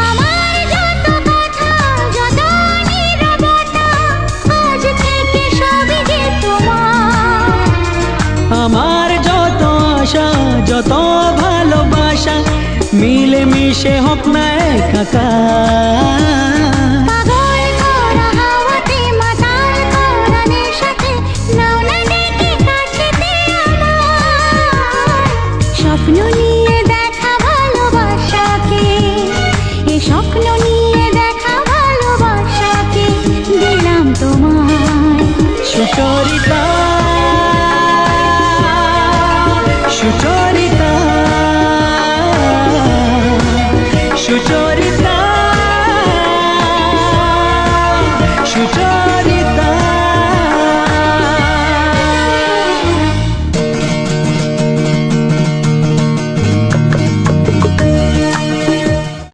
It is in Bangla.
আমার যত কথা, যত নীরবতা, আজ থেকে সবই যে তোমার। আমার যত আশা, যত ভালোবাসা, মিলে মিশে হোক না একাকার। পাগল করা হাওয়াতে, মাতাল করা নেশাতে, নাও না ডেকে কাছেতে আমার। স্বপ্ন নিয়ে দেখা ভালোবাসাকে, এ স্বপ্ন নিয়ে দেখা ভালোবাসাকে দিলাম তোমায়। সুচরিতা, সুচরিতা, সুচরিতা।